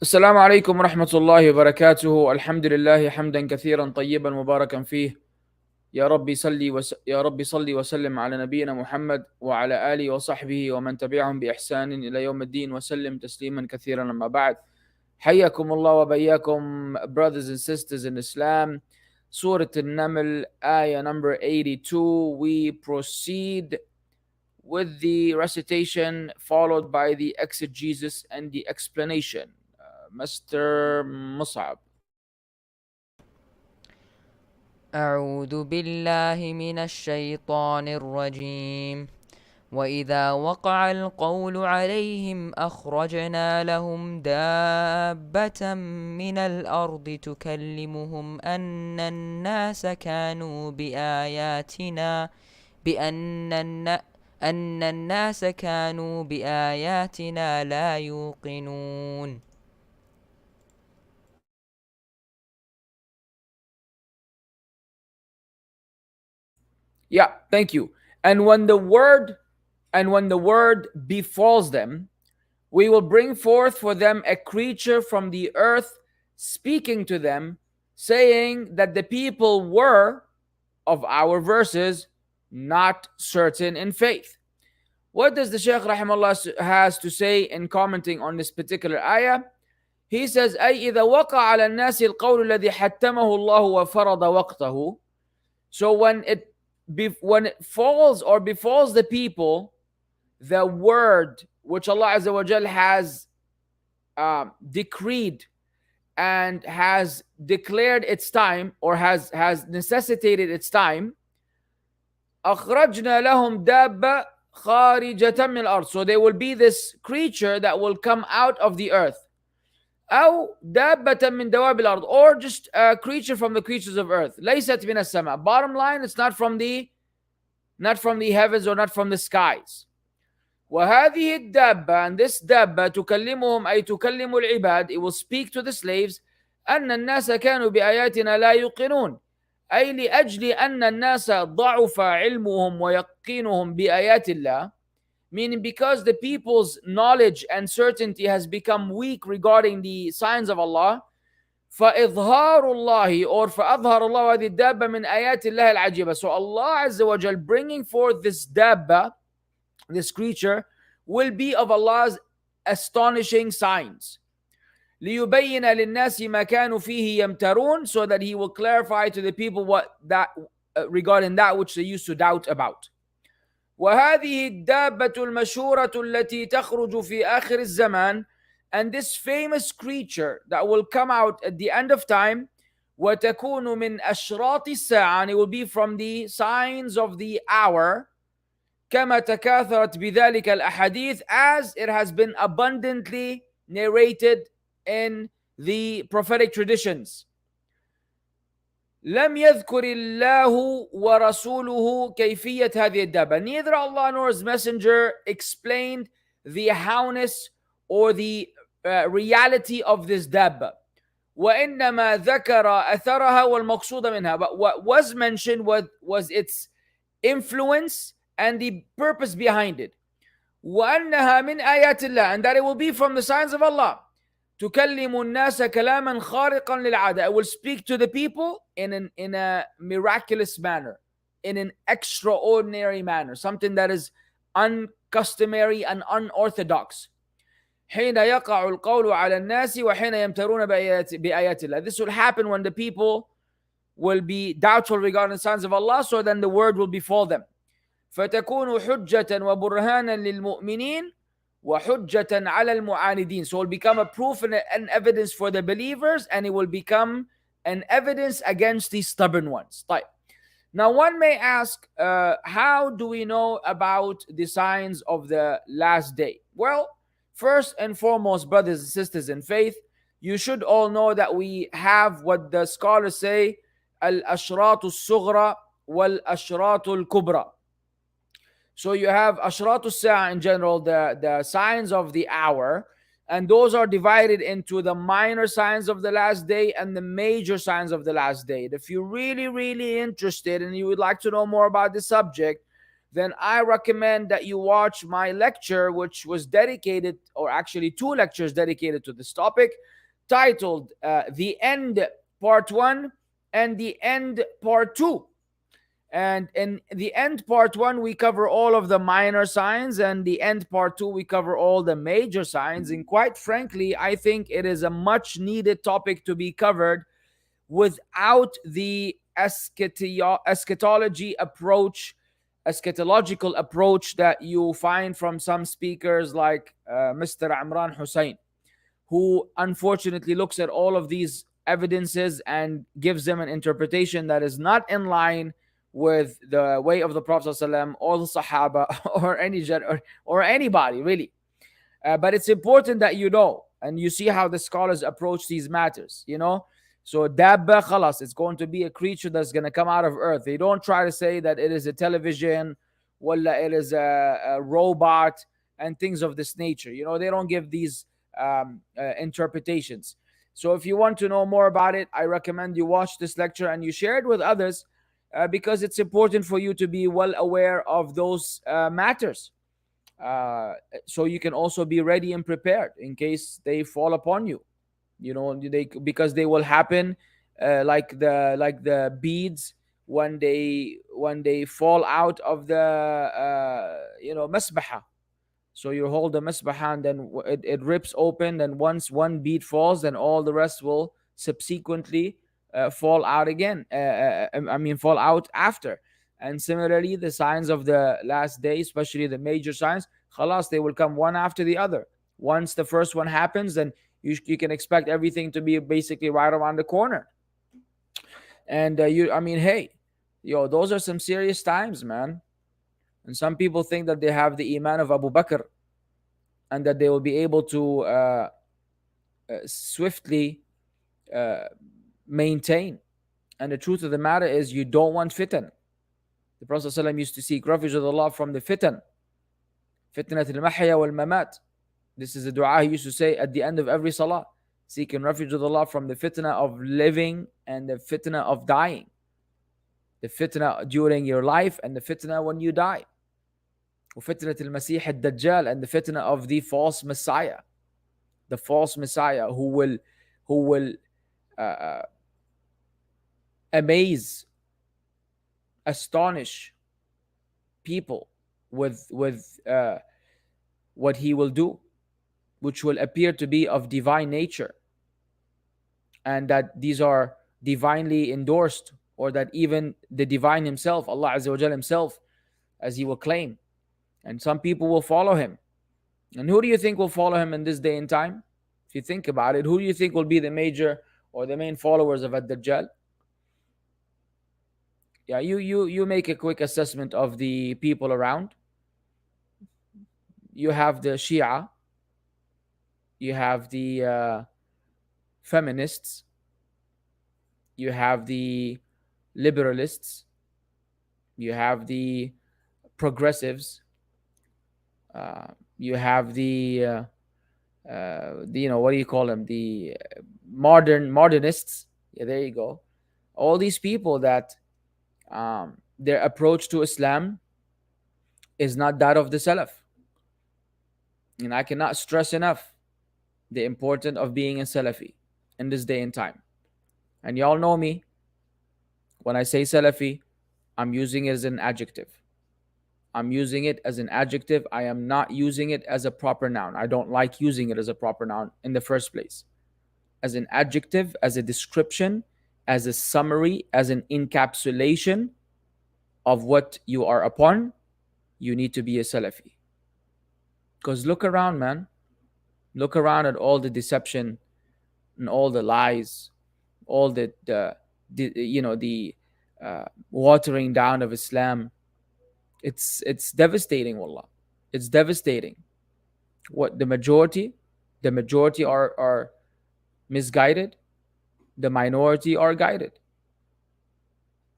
السلام عليكم ورحمة الله وبركاته. الحمد لله حمدا كثيرا طيبا مباركا فيه. يا رب صلي وسلم على نبينا محمد وعلى آله وصحبه ومن تبعهم بإحسان إلى يوم الدين وسلم تسليما كثيرا. أما بعد, حياكم الله وبياكم, brothers and sisters in Islam. Surah An-Naml, ayah number 82. We proceed with the recitation followed by the exegesis and the explanation. Mr. Mussab. أعوذ بالله من الشيطان الرجيم. وإذا وقع القول عليهم أخرجنا لهم دابة من الأرض تكلمهم أن الناس كانوا بآياتنا لا يوقنون. Yeah, thank you. And when the word befalls them, we will bring forth for them a creature from the earth, speaking to them, saying that the people were, of our verses, not certain in faith. What does the Shaykh rahimahullah has to say in commenting on this particular ayah? He says, أي إذا وقع على الناس القول الذي حتمه الله وفرض وقته. So when it falls or befalls the people, the word which Allah Azza wa Jal has decreed and has declared its time, or has necessitated its time, أخرجنا لهم دابة خارجة من الأرض. So there will be this creature that will come out of the earth. أو دابة من دواب الأرض, or just a creature from the creatures of earth. ليست من السماء. Bottom line, it's not from the heavens or not from the skies. وهذه الدابة, and this دابة تكلمهم أي تكلم العباد, it will speak to the slaves, أن الناس كانوا بآياتنا لا يوقنون, أي لأجل أن الناس ضعف علمهم ويقينهم بآيات الله, meaning because the people's knowledge and certainty has become weak regarding the signs of Allah. فإظهار الله, or فأظهر الله هذه الدابة من آيات الله العجيبة. So Allah Azza wa Jal bringing forth this dabba, this creature, will be of Allah's astonishing signs. ليبين للناس ما كانوا فيه يمترون, so that He will clarify to the people what that regarding that which they used to doubt about. وهذه الدابة المشهورة التي تخرج في آخر الزمان, and this famous creature that will come out at the end of time, وتكون من أشراط الساعة, and it will be from the signs of the hour, كما تكاثرت بذلك الأحاديث, as it has been abundantly narrated in the prophetic traditions. لم يذكر الله ورسوله كيفية هذه الدابة. Neither Allah nor His Messenger explained the howness or the reality of this dabba. وإنما ذكر أثرها والمقصود منها. But what was mentioned was its influence and the purpose behind it. وأنها من آيات الله, and that it will be from the signs of Allah. تكلم الناس كلاما خارقا للعادة. It will speak to the people in a miraculous manner, in an extraordinary manner, something that is uncustomary and unorthodox. حين يقع القول على الناس وحين يمترون بآيات الله. This will happen when the people will be doubtful regarding the signs of Allah, so then the word will befall them. فتكون حجة وبرهانا للمؤمنين وحجة على المعاندين. So it will become a proof and an evidence for the believers, and it will become an evidence against the stubborn ones. طيب. Now one may ask, how do we know about the signs of the last day? Well, first and foremost, brothers and sisters in faith, you should all know that we have what the scholars say, al-ashratu al-sughra wal-ashratu al-kubra. So you have ashratu sa'a in general, the signs of the hour, and those are divided into the minor signs of the last day and the major signs of the last day. If you're really, really interested and you would like to know more about this subject, then I recommend that you watch my lecture, which was dedicated, or actually two lectures dedicated to this topic, titled The End Part 1 and The End Part 2. And in the end part 1, we cover all of the minor signs, and the end part 2, we cover all the major signs. And quite frankly, I think it is a much needed topic to be covered without the eschatological approach that you find from some speakers like Mr. Imran Hussein, who unfortunately looks at all of these evidences and gives them an interpretation that is not in line with the way of the Prophet ﷺ or the Sahaba or or anybody really. But it's important that you know and you see how the scholars approach these matters, you know. So dabba khalas, it's going to be a creature that's going to come out of earth. They don't try to say that it is a television, walla it is a robot and things of this nature. You know, they don't give these interpretations. So if you want to know more about it, I recommend you watch this lecture and you share it with others, because it's important for you to be well aware of those matters, so you can also be ready and prepared in case they fall upon you. You know, because they will happen, like the beads when they fall out of the masbaha. So you hold the misbah and then it rips open, and once one bead falls, then all the rest will subsequently fall out again. Fall out after. And similarly, the signs of the last day, especially the major signs, khalas, they will come one after the other. Once the first one happens, then you can expect everything to be basically right around the corner. And hey, those are some serious times, man. And some people think that they have the iman of Abu Bakr and that they will be able to swiftly maintain. And the truth of the matter is, you don't want fitan. The Prophet ﷺ used to seek refuge with Allah from the fitan. Fitnat al-mahya wal-mamat. This is a dua he used to say at the end of every salah. Seeking refuge with Allah from the fitna of living and the fitna of dying. The fitna during your life and the fitna when you die. وفتنة المسيح الدجال, and the fitna of the false Messiah. The false Messiah who will amaze, astonish people with what he will do, which will appear to be of divine nature, and that these are divinely endorsed, or that even the divine himself, Allah Azza wa Jal himself, as he will claim. And some people will follow him. And who do you think will follow him in this day and time? If you think about it, who do you think will be the major or the main followers of Ad-Dajjal? Yeah, you make a quick assessment of the people around. You have the Shia, you have the feminists, you have the liberalists, you have the progressives, you have the what do you call them, the modernists. Yeah, there you go. All these people that their approach to Islam is not that of the Salaf. And I cannot stress enough the importance of being a Salafi in this day and time. And y'all know me. When I say Salafi, I'm using it as an adjective. I'm using it as an adjective. I am not using it as a proper noun. I don't like using it as a proper noun in the first place. As an adjective, as a description, as a summary, as an encapsulation of what you are upon, you need to be a Salafi. Because look around, man. Look around at all the deception and all the lies, all the watering down of Islam. It's devastating, wallah. It's devastating. What the majority are misguided. The minority are guided.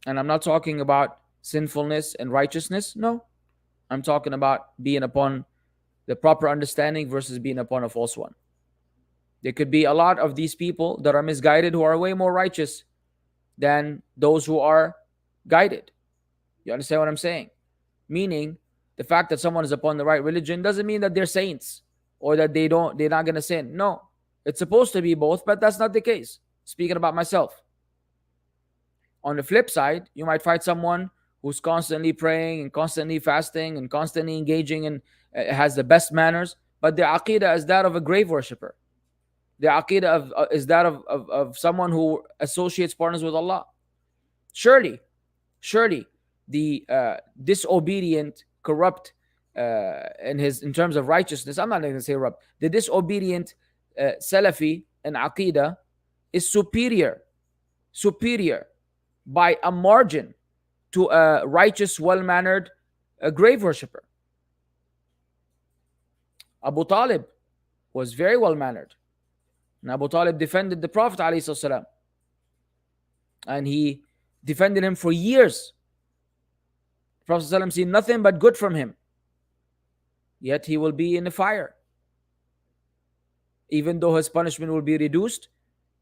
And I'm not talking about sinfulness and righteousness. No, I'm talking about being upon the proper understanding versus being upon a false one. There could be a lot of these people that are misguided who are way more righteous than those who are guided. You understand what I'm saying? Meaning, the fact that someone is upon the right religion doesn't mean that they're saints or that they're not gonna sin. No, it's supposed to be both, but that's not the case. Speaking about myself. On the flip side, you might find someone who's constantly praying and constantly fasting and constantly engaging and has the best manners, but their aqidah is that of a grave worshipper. Their aqidah is that of someone who associates partners with Allah. Surely, surely, the disobedient, corrupt, in terms of righteousness, I'm not going to say corrupt, the disobedient Salafi and aqidah is superior by a margin to a righteous, well-mannered grave worshipper. Abu Talib was very well-mannered. And Abu Talib defended the Prophet ﷺ. And he defended him for years. The Prophet ﷺ seen nothing but good from him. Yet he will be in the fire. Even though his punishment will be reduced,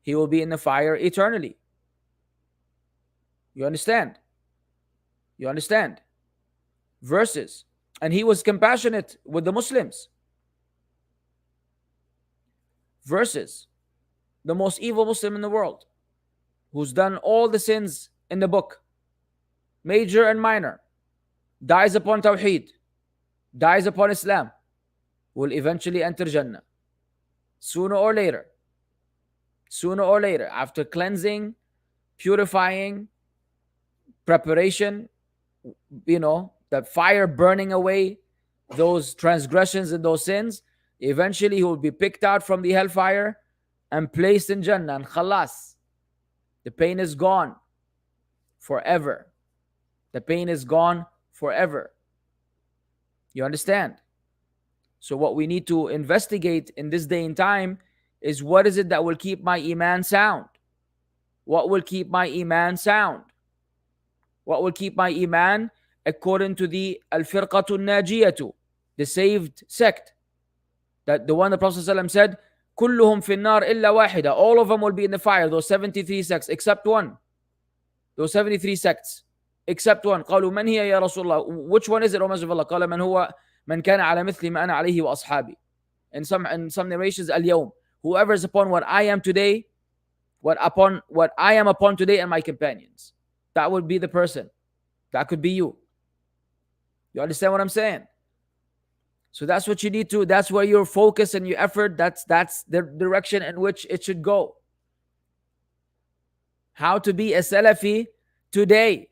he will be in the fire eternally. You understand? You understand? Verses. And he was compassionate with the Muslims. Verses. The most evil Muslim in the world, who's done all the sins in the book, major and minor, dies upon Tawheed, dies upon Islam, will eventually enter Jannah. Sooner or later, after cleansing, purifying, preparation, that fire burning away those transgressions and those sins, eventually he will be picked out from the hellfire and placed in Jannah, and khalas. The pain is gone forever. The pain is gone forever. You understand? So what we need to investigate in this day and time is, what is it that will keep my iman sound? What will keep my iman sound? What will keep my iman according to the al-firqatu najiyatu, the saved sect? That the one the Prophet ﷺ said, كلهم في النار إلا واحدة, all of them will be in the fire, those 73 sects except one. Those 73 sects except one. قالوا من هي يا رسول الله? Which one is it, O Messenger of Allah? قال من هو من كان على مثل ما أنا عليه وأصحابي. In some narrations, اليوم, whoever is upon what I am today, what I am upon today and my companions. That would be the person. That could be you. You understand what I'm saying? So that's what you need to, that's where your focus and your effort, that's the direction in which it should go. How to be a Salafi today.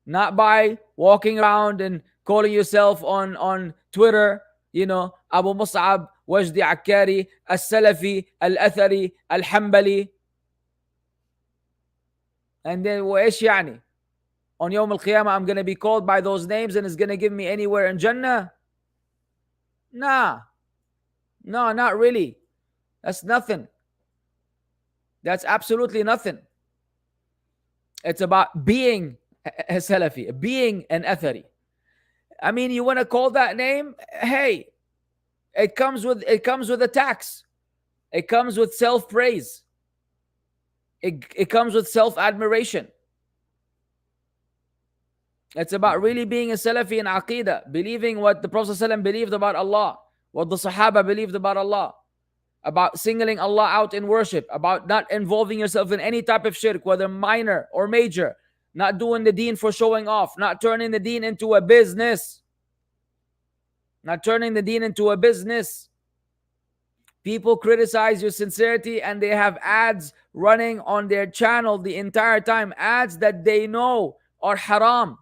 Not by walking around and calling yourself on Twitter, Abu Mussab, Wajdi, Akkari, As-Salafi, Al-Athari, Al-Hanbali. And then, وإيش يعني? On Yawm al-Qiyamah, I'm going to be called by those names and it's going to give me anywhere in Jannah? Nah. No, not really. That's nothing. That's absolutely nothing. It's about being a Salafi, being an Athari. I mean, you want to call that name? Hey, it comes with a tax. It comes with self-praise. It comes with self-admiration. It's about really being a Salafi in Aqidah, believing what the Prophet ﷺ believed about Allah, what the Sahaba believed about Allah, about singling Allah out in worship, about not involving yourself in any type of shirk, whether minor or major, not doing the deen for showing off, not turning the deen into a business. Not turning the deen into a business. People criticize your sincerity and they have ads running on their channel the entire time, ads that they know are haram.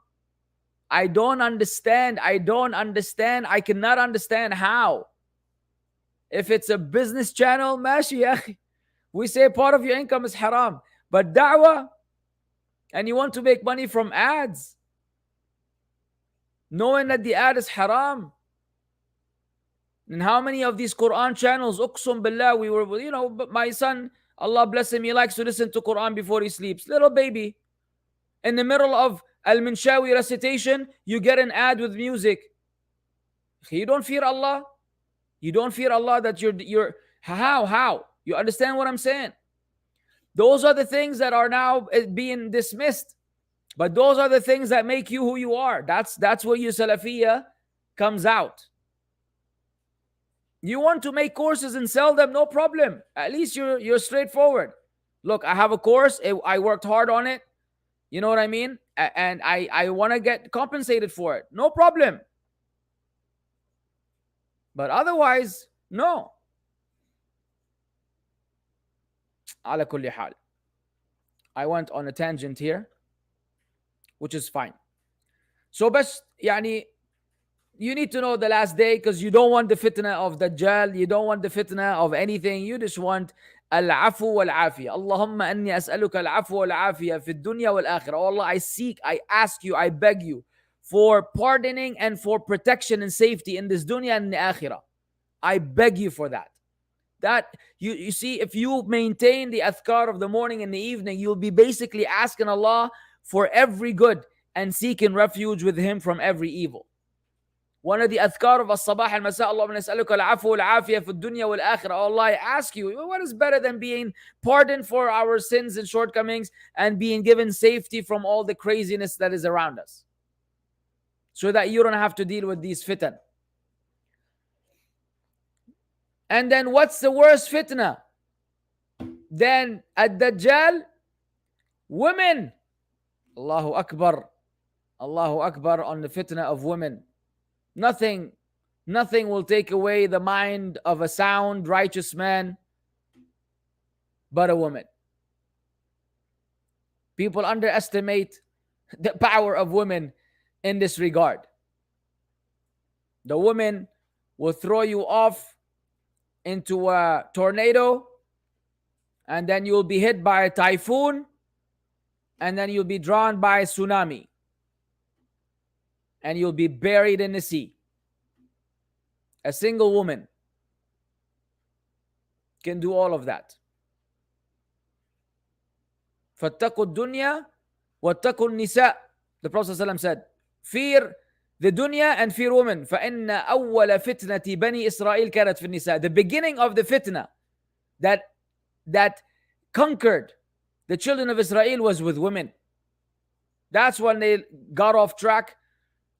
I don't understand. I cannot understand how. If it's a business channel, mashi, akhi. We say part of your income is haram. But da'wah, and you want to make money from ads, knowing that the ad is haram. And how many of these Quran channels, uqsum billah, we were, but my son, Allah bless him, he likes to listen to Quran before he sleeps. Little baby. In the middle of Al-Minshawi recitation, you get an ad with music. You don't fear Allah? You don't fear Allah that you're how? You understand what I'm saying? Those are the things that are now being dismissed. But those are the things that make you who you are. That's where your salafiyyah comes out. You want to make courses and sell them, no problem. At least you're straightforward. Look, I have a course. I worked hard on it. You know what I mean? And I want to get compensated for it. No problem. But otherwise, no. على كل حال. I went on a tangent here, which is fine. So بس يعني you need to know the last day, because you don't want the fitnah of Dajjal, you don't want the fitnah of anything, you just want al-afu wal-afiyah. Allahumma anni as'aluka al-afu wal-afiyah fi dunya wal-akhirah. Oh Allah, I seek, I ask you, I beg you for pardoning and for protection and safety in this dunya and the akhirah. I beg you for that. That you see, if you maintain the adhkar of the morning and the evening, you'll be basically asking Allah for every good and seeking refuge with Him from every evil. One of the adhkar of as-sabah al-masa, Allahumma nas'aluka al-afu wal-afiyah fi dunya wal-akhirah. Allah, I ask you, what is better than being pardoned for our sins and shortcomings and being given safety from all the craziness that is around us, so that you don't have to deal with these fitan. And then what's the worst fitna? Then ad-Dajjal, women. Allahu Akbar. Allahu Akbar on the fitna of women. Nothing will take away the mind of a sound, righteous man but a woman. People underestimate the power of women in this regard. The woman will throw you off into a tornado, and then you'll be hit by a typhoon, and then you'll be drawn by a tsunami, and you'll be buried in the sea. A single woman can do all of that. فَاتَّقُوا الدُّنْيَا وَاتَّقُوا النِّسَاء. The Prophet ﷺ said, fear the dunya and fear women. فَإِنَّ أَوَّلَ فِتْنَةِ بَنِي إِسْرَائِيل كَانَتْ فِي النِّسَاء. The beginning of the fitna that conquered the children of Israel was with women. That's when they got off track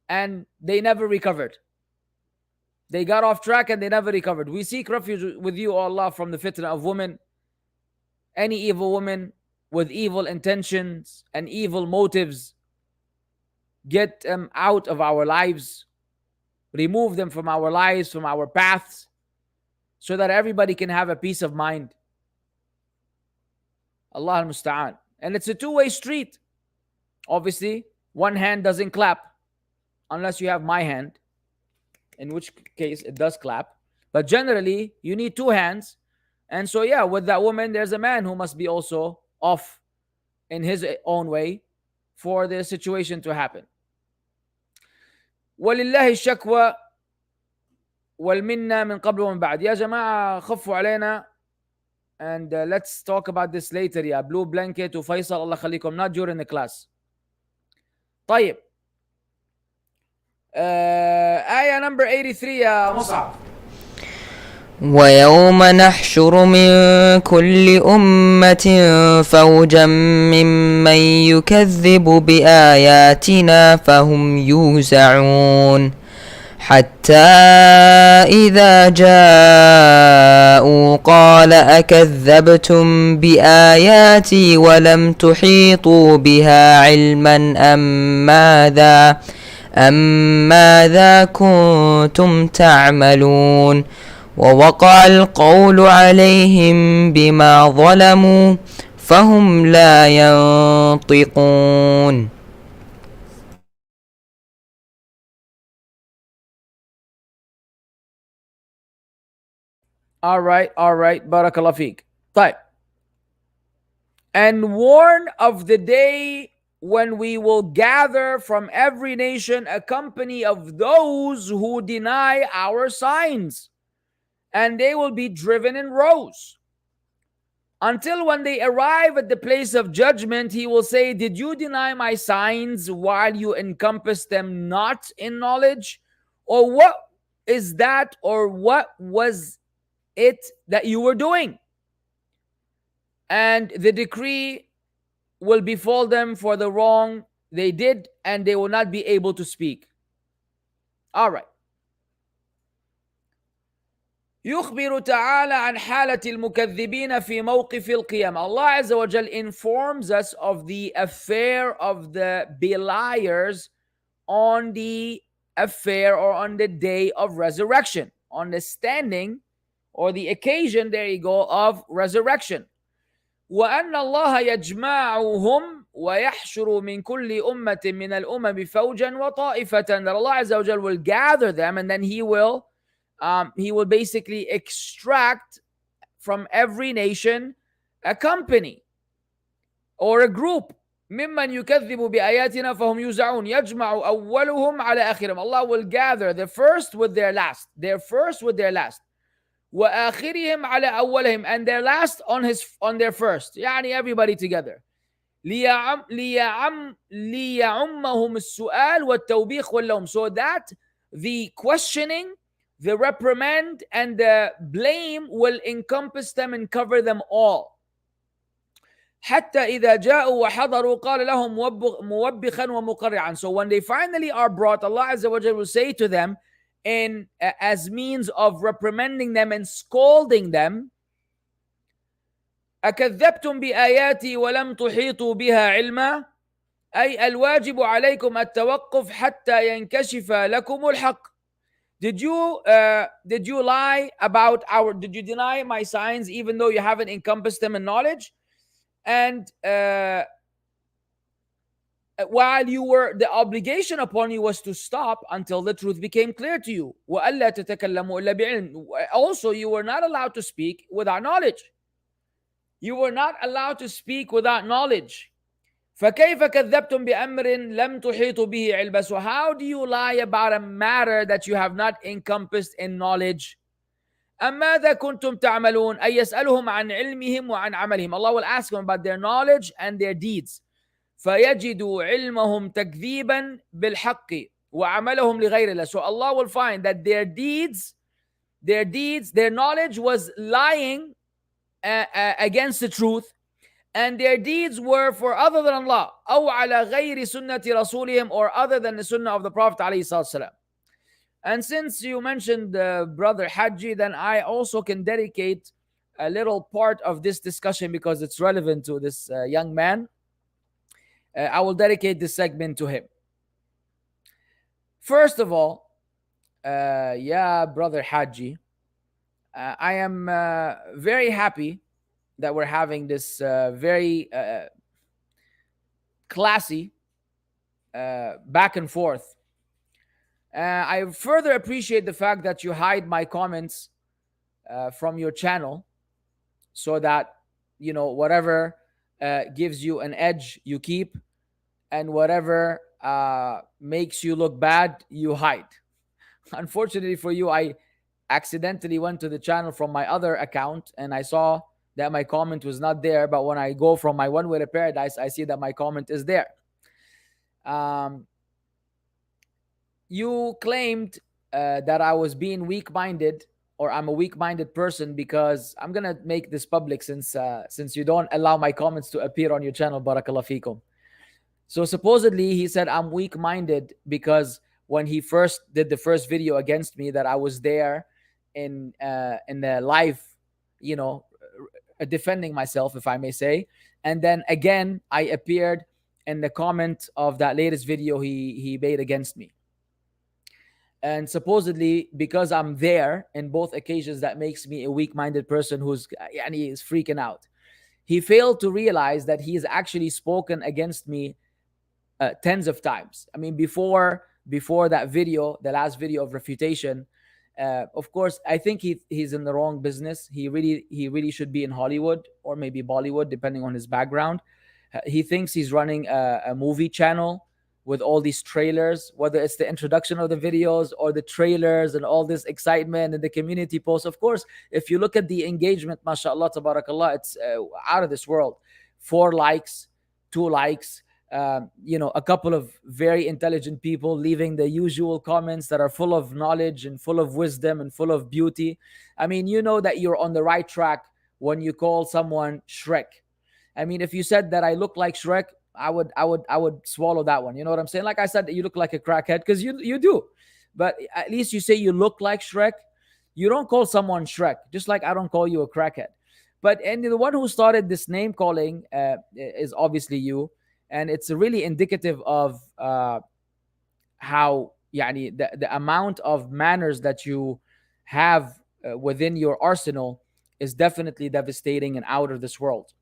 and they never recovered. They got off track and they never recovered. We seek refuge with you, O Allah, from the fitna of women. Any evil woman with evil intentions and evil motives, get them out of our lives. Remove them from our lives, from our paths, so that everybody can have a peace of mind. Allah al-Musta'an. And it's a two-way street. Obviously, one hand doesn't clap unless you have my hand, in which case it does clap. But generally, you need two hands. And so, yeah, with that woman, there's a man who must be also off in his own way for the situation to happen. ولله الشكوى والمنة من قبل ومن بعد. يا جماعة خفوا علينا. And let's talk about this later. Yeah, Blue Blanket وفيصل, الله خليكم, not during the class. طيب. آية number 83 يا مصعب. ويوم نحشر من كل أمة فوجا ممن يكذب بآياتنا فهم يوزعون حتى إذا جاءوا قال أكذبتم بآياتي ولم تحيطوا بها علما أم ماذا كنتم تعملون ووقع القول عليهم بما ظلموا فهم لا ينطقون. All right. Barakallah feek. طيب. And warn of the day when we will gather from every nation a company of those who deny our signs, and they will be driven in rows. Until when they arrive at the place of judgment, he will say, did you deny my signs while you encompass them not in knowledge? Or what is that, or what was it that you were doing? And the decree will befall them for the wrong they did and they will not be able to speak. All right. يخبر تعالى عن حالة المكذبين في موقف القيامة. Allah Azza wa Jal informs us of the affair of the beliers on the affair or on the day of resurrection, on the standing or the occasion, there you go, of resurrection. وأن الله يجمعهم ويحشر من كل أمة من الأمم فوجا وطائفة. That Allah Azza wa Jal will gather them, and then He will basically extract from every nation a company or a group. ممن يكذب بآياتنا فهم يوزعون يجمع أولهم على آخرهم. Allah will gather the first with their last, their first with their last. وآخرهم على أولهم, and their last on their first. يعني everybody together. ليعمهم السؤال والتوبيخ واللوم, so that the questioning, the reprimand, and the blame will encompass them and cover them all. حتى إذا جاءوا وحضروا قال لهم موبخا ومقرعا. So when they finally are brought, Allah Azza wa Jalla will say to them, in as means of reprimanding them and scolding them, أكذبتم بآياتي ولم تحيطوا بها علما أي الواجب عليكم التوقف حتى ينكشف لكم الحق. Did you lie about did you deny my signs even though you haven't encompassed them in knowledge? And while you were, the obligation upon you was to stop until the truth became clear to you. وَأَلَّا تَتَكَلَّمُوا إِلَّا بِعِلْمٍ. Also, you were not allowed to speak without knowledge. You were not allowed to speak without knowledge. فَكَيْفَ كَذَّبْتُمْ بِأَمْرٍ لَمْ تُحِيطُوا بِهِ عِلْمًا. So how do you lie about a matter that you have not encompassed in knowledge? أَمْ مَاذَا كُنْتُمْ تَعْمَلُونَ أَيْ يَسْأَلُهُمْ عَنْ عِلْمِهِمْ وَعَنْ عَمَلِهِمْ. Allah will ask them about their knowledge and their deeds. فَيَجِدُوا عِلْمَهُمْ تَكْذِيبًا بِالْحَقِّ وَعَمَلَهُمْ لِغَيْرِ اللَّهِ. So Allah will find that their knowledge was lying against the truth, and their deeds were for other than Allah, أو على غير سنة رسولهم, or other than the sunnah of the Prophet عليه الصلاة والسلام. And since you mentioned Brother Haji, then I also can dedicate a little part of this discussion because it's relevant to this young man. I will dedicate this segment to him. First of all, Brother Haji, I am very happy that we're having this very classy back and forth. I further appreciate the fact that you hide my comments from your channel so that, whatever gives you an edge, you keep, and whatever makes you look bad, you hide. Unfortunately for you, I accidentally went to the channel from my other account and I saw that my comment was not there. But when I go from my One Way to Paradise, I see that my comment is there. You claimed that I was being weak-minded, or I'm a weak-minded person, because I'm gonna make this public since you don't allow my comments to appear on your channel. Barakallah fikum. So supposedly he said I'm weak-minded because when he first did the first video against me, that I was there in the live, defending myself, if I may say, and then again I appeared in the comment of that latest video he made against me. And supposedly because I'm there in both occasions, that makes me a weak-minded person who's is freaking out. He failed to realize that he's actually spoken against me tens of times. I mean, before that video, the last video of Refutation, of course, I think he's in the wrong business. He really should be in Hollywood or maybe Bollywood, depending on his background. He thinks he's running a movie channel with all these trailers, whether it's the introduction of the videos or the trailers and all this excitement and the community posts. Of course, if you look at the engagement, mashallah, tabarakallah, it's out of this world. 4 likes, 2 likes, a couple of very intelligent people leaving the usual comments that are full of knowledge and full of wisdom and full of beauty. I mean, you know that you're on the right track when you call someone Shrek. I mean, if you said that I look like Shrek, I would swallow that one. You know what I'm saying? Like I said, you look like a crackhead because you do, but at least you say you look like Shrek. You don't call someone Shrek, just like I don't call you a crackhead. But and the one who started this name calling is obviously you, and it's really indicative of how the amount of manners that you have within your arsenal is definitely devastating and out of this world.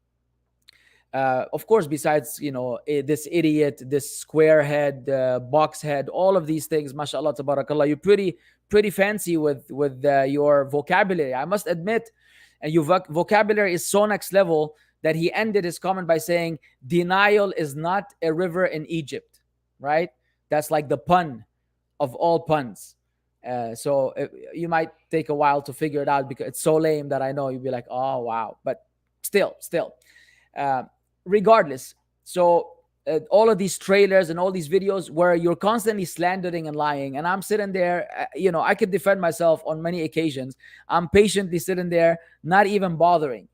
Of course, besides this idiot, this squarehead, box head, all of these things, mashallah, tabarakallah, you're pretty fancy with your vocabulary. I must admit, and your vocabulary is so next level that he ended his comment by saying, "Denial is not a river in Egypt," right? That's like the pun of all puns. So you might take a while to figure it out because it's so lame that I know you'll be like, "Oh wow," but still. Uh, Regardless, so all of these trailers and all these videos where you're constantly slandering and lying, and I'm sitting there, I could defend myself on many occasions. I'm patiently sitting there, not even bothering.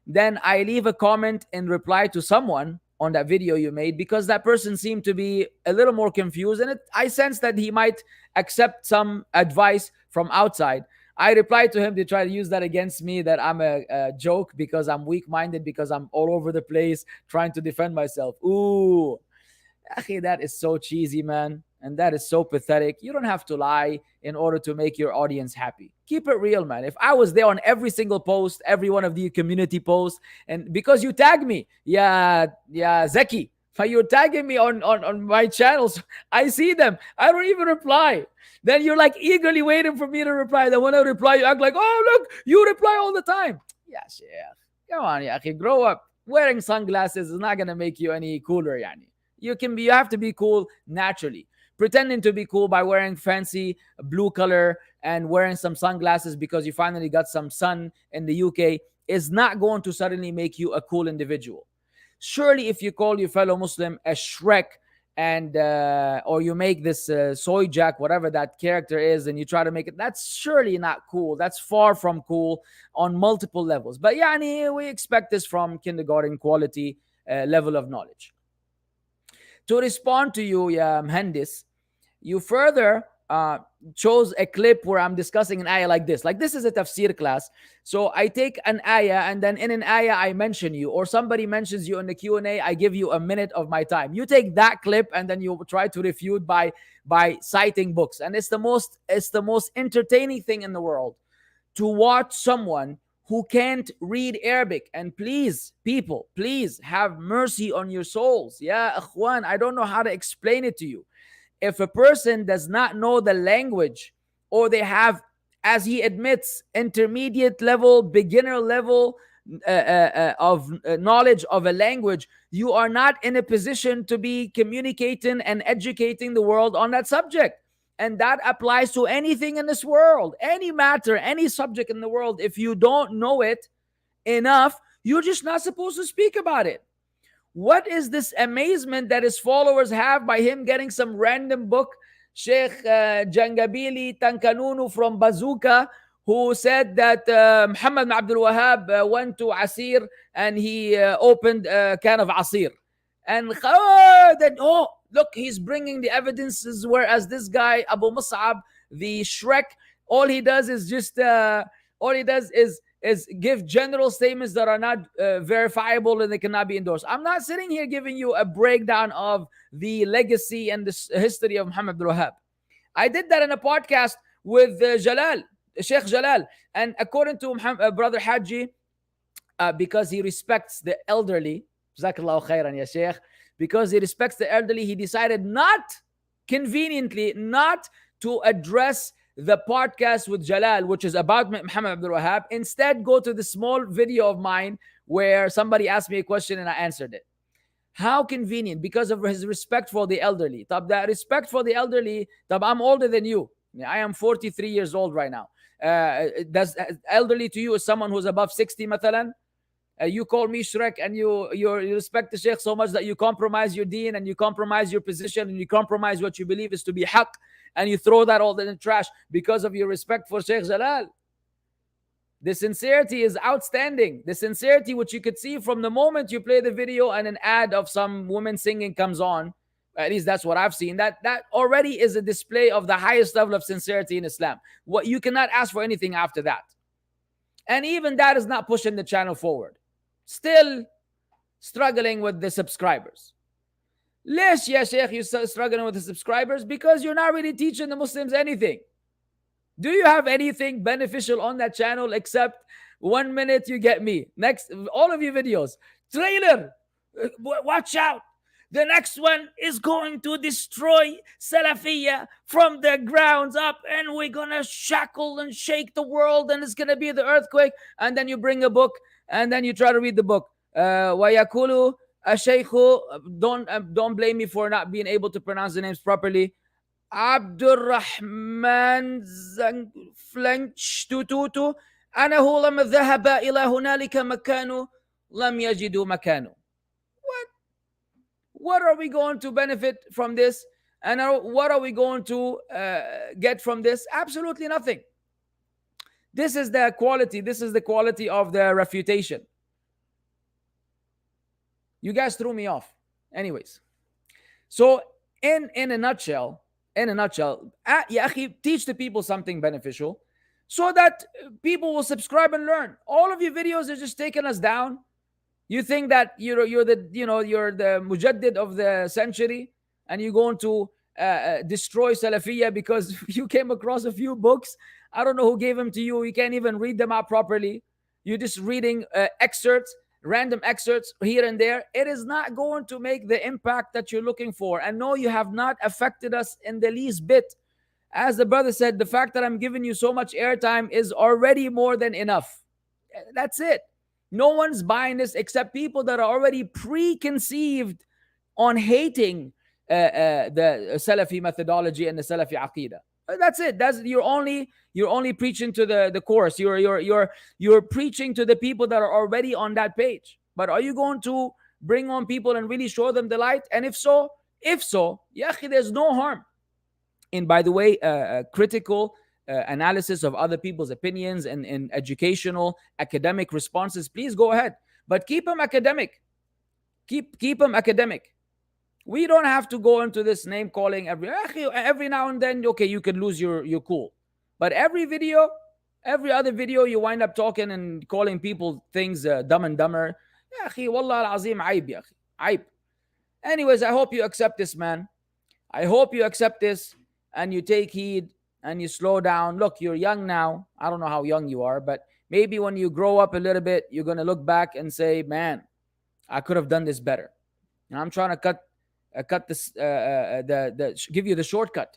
Then I leave a comment in reply to someone on that video you made because that person seemed to be a little more confused, and I sense that he might accept some advice from outside. I replied to him to try to use that against me, that I'm a joke because I'm weak-minded, because I'm all over the place trying to defend myself. Ooh, akhi, that is so cheesy, man. And that is so pathetic. You don't have to lie in order to make your audience happy. Keep it real, man. If I was there on every single post, every one of the community posts, and because you tag me, yeah, Zeki, you're tagging me on my channels, I see them. I don't even reply. Then you're like eagerly waiting for me to reply. Then when I reply, you act like, oh, look, you reply all the time. Yeah, come on, yeah, grow up. Wearing sunglasses is not going to make you any cooler, yani. You have to be cool naturally. Pretending to be cool by wearing fancy blue color and wearing some sunglasses because you finally got some sun in the UK is not going to suddenly make you a cool individual. Surely, if you call your fellow Muslim a Shrek and or you make this soy jack, whatever that character is, and you try to make it, that's surely not cool. That's far from cool on multiple levels. But yani, we expect this from kindergarten quality level of knowledge. To respond to you, Mhandis, you further chose a clip where I'm discussing an ayah like this. Like, this is a tafsir class. So I take an ayah, and then in an ayah I mention you, or somebody mentions you in the Q&A, I give you a minute of my time. You take that clip and then you try to refute by citing books. And it's the most entertaining thing in the world to watch someone who can't read Arabic. And please, people, please have mercy on your souls. Yeah, akhwan, I don't know how to explain it to you. If a person does not know the language, or they have, as he admits, intermediate level, beginner level of knowledge of a language, you are not in a position to be communicating and educating the world on that subject. And that applies to anything in this world, any matter, any subject in the world. If you don't know it enough, you're just not supposed to speak about it. What is this amazement that his followers have by him getting some random book, Sheikh Jangabili Tankanunu from Bazooka, who said that Muhammad bin Abdul Wahab went to Asir and he opened a can of Asir. And then, look, he's bringing the evidences, whereas this guy, Abu Mussab, the Shrek, all he does is give general statements that are not verifiable and they cannot be endorsed. I'm not sitting here giving you a breakdown of the legacy and the history of Muhammad Abdul Wahab. I did that in a podcast with Sheikh Jalal. And according to Brother Haji, because he respects the elderly, Jazakallahu khairan, ya Sheikh, because he respects the elderly, he decided conveniently not to address the podcast with Jalal, which is about Muhammad Abdul Wahab. Instead, go to the small video of mine where somebody asked me a question and I answered it. How convenient, because of his respect for the elderly. That respect for the elderly, I'm older than you. I am 43 years old right now. Does elderly to you is someone who's above 60, mathalan? You call me Shrek and you respect the Sheikh so much that you compromise your deen and you compromise your position and you compromise what you believe is to be haqq, and you throw that all in the trash because of your respect for Sheikh Jalal. The sincerity is outstanding. The sincerity, which you could see from the moment you play the video and an ad of some woman singing comes on, at least that's what I've seen, that already is a display of the highest level of sincerity in Islam. What you cannot ask for anything after that. And even that is not pushing the channel forward. Still struggling with the subscribers. ليش يا شيخ you struggling with the subscribers? Because you're not really teaching the Muslims anything. Do you have anything beneficial on that channel except 1 minute you get me? Next, all of your videos. Trailer, watch out. The next one is going to destroy salafiyyah from the grounds up, and we're going to shackle and shake the world, and it's going to be the earthquake. And then you bring a book, and then you try to read the book. وَيَكُلُ الشَّيْخُ Don't blame me for not being able to pronounce the names properly. Abdurrahman Flench Tututu أنه لما ذهب إلى هنالك مكانه لم يجدوا مكانه. What are we going to benefit from this? And what are we going to get from this? Absolutely nothing. This is the quality. This is the quality of the refutation. You guys threw me off. Anyways. So in a nutshell, ya akhi, teach the people something beneficial so that people will subscribe and learn. All of your videos are just taking us down. You think that you're the mujaddid of the century, and you're going to destroy salafiyyah because you came across a few books. I don't know who gave them to you. You can't even read them out properly. You're just reading excerpts, random excerpts here and there. It is not going to make the impact that you're looking for. And no, you have not affected us in the least bit. As the brother said, the fact that I'm giving you so much airtime is already more than enough. That's it. No one's buying this except people that are already preconceived on hating the Salafi methodology and the Salafi Aqidah. That's it. You're only preaching to the course. You're preaching to the people that are already on that page. But are you going to bring on people and really show them the light? And if so, ya akhi, there's no harm in, by the way, critical analysis of other people's opinions and educational academic responses. Please go ahead, but keep them academic. Keep them academic. We don't have to go into this name calling every now and then. Okay, you can lose your cool, but every other video, you wind up talking and calling people things dumb and dumber. Ya akhi, wallah al-azim, aib, ya akhi, aib. Anyways, I hope you accept this, man. I hope you accept this and you take heed and you slow down. Look, you're young now. I don't know how young you are, but maybe when you grow up a little bit, you're going to look back and say, man, I could have done this better. And I'm trying to cut this, give you the shortcut.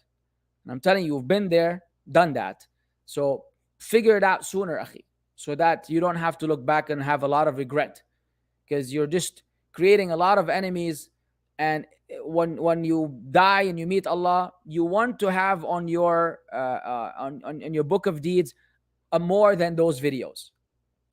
And I'm telling you, you've been there, done that. So figure it out sooner, akhi, so that you don't have to look back and have a lot of regret, because you're just creating a lot of enemies. And when you die and you meet Allah, you want to have on your on your book of deeds more than those videos.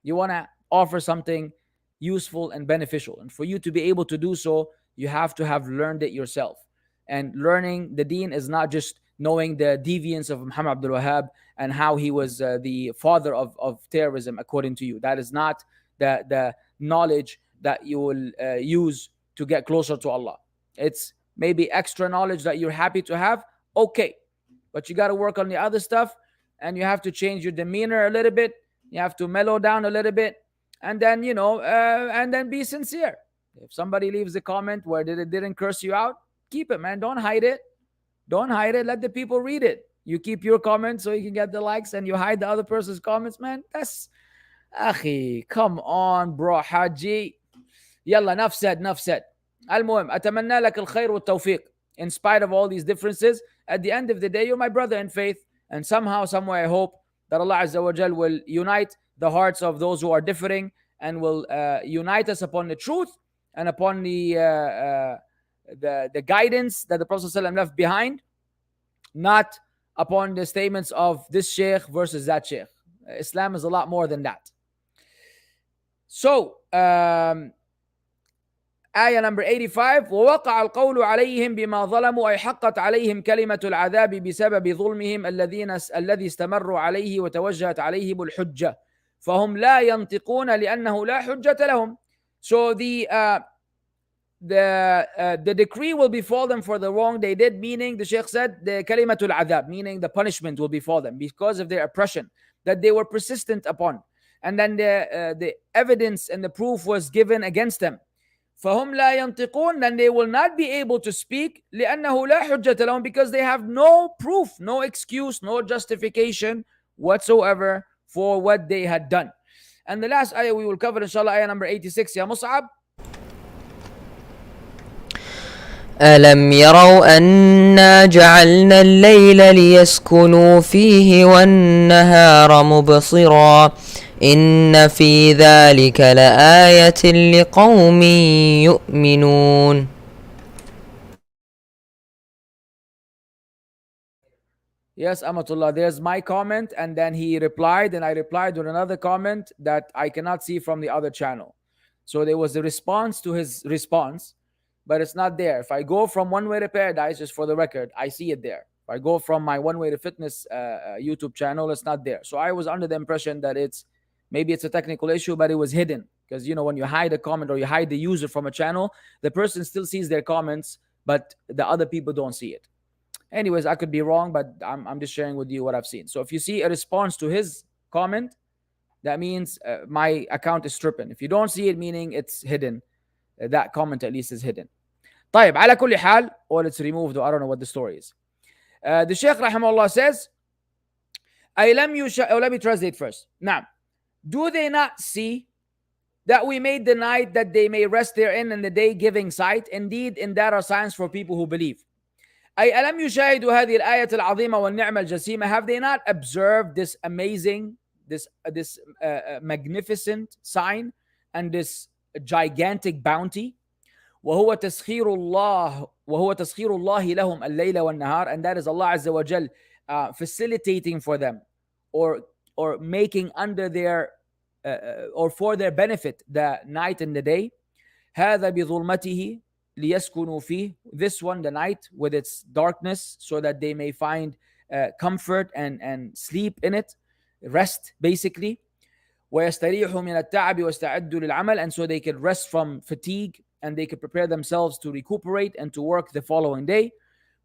You want to offer something useful and beneficial. And for you to be able to do so, you have to have learned it yourself. And learning the deen is not just knowing the deviance of Muhammad Abdul Wahhab and how he was the father of terrorism, according to you. That is not the knowledge that you will use to get closer to Allah. It's maybe extra knowledge that you're happy to have. Okay. But you got to work on the other stuff, and you have to change your demeanor a little bit. You have to mellow down a little bit, and then, and then be sincere. If somebody leaves a comment where it didn't curse you out, keep it, man. Don't hide it. Don't hide it. Let the people read it. You keep your comment so you can get the likes, and you hide the other person's comments, man. That's, akhi, come on, bro, Haji. Yalla, enough said. المهم أتمنى لك الخير والتوفيق. In spite of all these differences, at the end of the day, you're my brother in faith, and somehow, someway, I hope that Allah Azza wa Jal will unite the hearts of those who are differing, and will unite us upon the truth and upon the guidance that the Prophet ﷺ left behind, not upon the statements of this sheikh versus that sheikh. Islam is a lot more than that. So, آية number 85. ووقع القول عليهم بما ظلموا أي حقت عليهم كلمة العذاب بسبب ظلمهم الذي استمروا عليه وتوجهت عليهم الحجة فهم لا ينطقون لأنه لا حجة لهم. So the decree will befall them for the wrong they did, meaning the Sheikh said the kalimatul adhab, meaning the punishment will befall them because of their oppression that they were persistent upon. And then the evidence and the proof was given against them. فهم لا ينطقون, then they will not be able to speak لأنه لا حجة لهم, because they have no proof, no excuse, no justification whatsoever for what they had done. And the last ayah we will cover inshallah, ayah number 86. Ya Mussab. ألم يروا أنا جعلنا الليل ليسكنوا فيه والنهار مبصرا إن في ذلك لآية لقوم يؤمنون. Yes, Amatullah, there's my comment, and then he replied, and I replied with another comment that I cannot see from the other channel. So there was a response to his response, but it's not there. If I go from One Way to Paradise, just for the record, I see it there. If I go from my One Way to Fitness YouTube channel, it's not there. So I was under the impression that maybe it's a technical issue, but it was hidden. Because, when you hide a comment or you hide the user from a channel, the person still sees their comments, but the other people don't see it. Anyways, I could be wrong, but I'm just sharing with you what I've seen. So if you see a response to his comment, that means my account is stripping. If you don't see it, meaning it's hidden. That comment at least is hidden. طيب, على كل حال, or it's removed, or I don't know what the story is. The Shaykh rahimahullah says, let me translate first. Now, do they not see that we made the night that they may rest therein and the day giving sight? Indeed, in that are signs for people who believe. أي ألم يشاهدوا هذه الآية العظيمة والنعمة الجسيمة? Have they not observed this amazing, this magnificent sign and this gigantic bounty? وهو تسخير الله لهم الليل والنهار, and that is Allah Azza wa Jal facilitating for them or making under their or for their benefit the night and the day. هذا بظلمته ليسكنوا فيه, this one, the night with its darkness, so that they may find comfort and sleep in it, rest basically. ويستريحوا من التعب واستعدوا للعمل, and so they could rest from fatigue and they could prepare themselves to recuperate and to work the following day.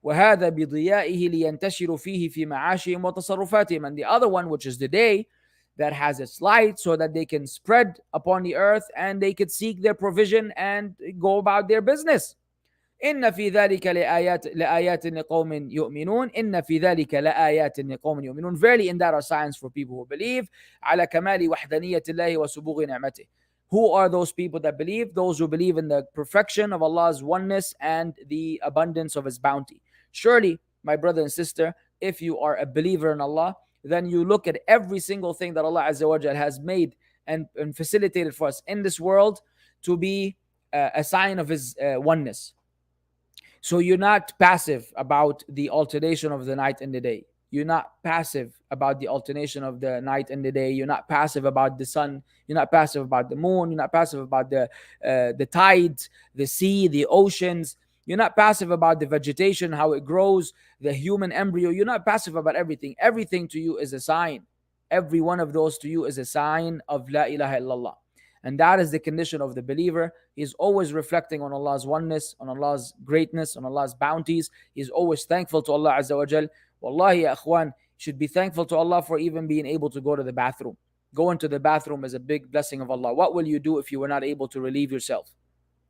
وهذا بضيائه لينتشروا فيه في معاشهم وتصرفاتهم, and the other one, which is the day, that has its light so that they can spread upon the earth and they could seek their provision and go about their business. إن في ذلك لآيات لقوم يؤمنون. إن في ذلك لآيات لقوم يؤمنون. Verily, in that are signs for people who believe. على كمال وحدانية الله وسبوغ نعمته. Who are those people that believe? Those who believe in the perfection of Allah's oneness and the abundance of His bounty. Surely, my brother and sister, if you are a believer in Allah, then you look at every single thing that Allah Azza wa Jal has made and facilitated for us in this world to be a sign of His oneness. So you're not passive about the alternation of the night and the day. You're not passive about the alternation of the night and the day. You're not passive about the sun. You're not passive about the moon. You're not passive about the tides, the sea, the oceans. You're not passive about the vegetation, how it grows, the human embryo. You're not passive about everything. Everything to you is a sign. Every one of those to you is a sign of La ilaha illallah. And that is the condition of the believer. He's always reflecting on Allah's oneness, on Allah's greatness, on Allah's bounties. He's always thankful to Allah Azza wa Jal. Wallahi, ya akhwan, should be thankful to Allah for even being able to go to the bathroom. Going to the bathroom is a big blessing of Allah. What will you do if you were not able to relieve yourself?